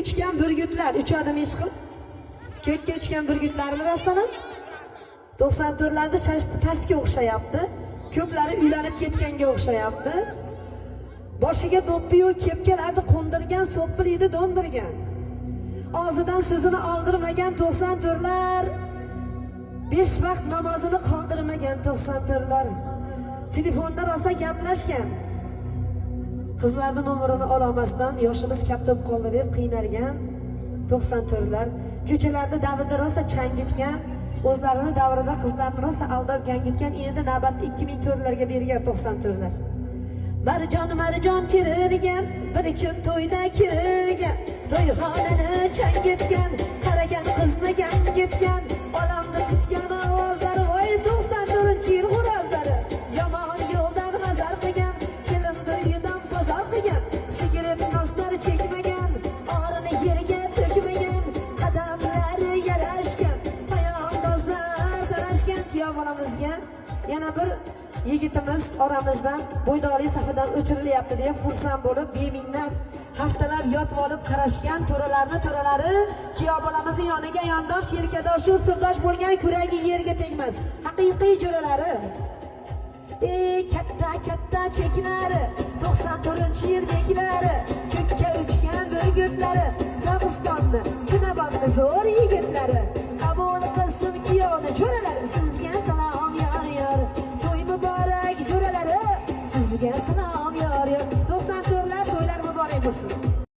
uchgan burgutlar uchadi mishqil. Ko'kka uchgan burgutlarni rostlanib 94larda shashti pastga o'xshayapti. Ko'plari uylanib ketganga o'xshayapti. Boshiga do'ppi-yu kepkalarni qo'ndirgan, so'ppiliydi do'ndirgan. Og'zidan so'zini oldirmagan 94lar. 5 vaqt namozini qoldirmagan 94lar. Telefonda rosa gaplashgan. Qizlarning nomerini olmasdan yoshimiz katta bo'lib qoldi deb qiynalgan 94lar. Ko'chalarda davrda rosa changitgan, o'zlarini davrida qizlarni rosa aldab gangitgan, endi navbatni 2004larga bergan 94lar. Marjon terilgan, bir kun to'yda kirgan, to'yxonani changitgan, qaragan qizni gangitgan, olamni tutgan ovozlari, voy 94-yil xo'rozlari. Yomon yo'ldan g'azal qilgan, kelinni uyidan bozor qilgan, sigaret noslari chekmagan, orini yerga to'kmagan, qadamlari yarashgan, poyandozlar tarashgan. Kuyov bolamizga yana bir yigitimiz oramizdan bo'ydoli safidan o'chirilyapti deb xursand bo'lib, beminnat haftalab yotib olib qarashgan to'ralari kuyov bolamizning yoniga yondosh, yelkadosh, sirdosh bo'lgan, kuragi yerga tegmas haqiqiy jo'ralari. Katta cheklari, 94-yil beklari, ko'kka uchgan burgutlari, Dog'istonni, Chinobodni zo'r yigitlari.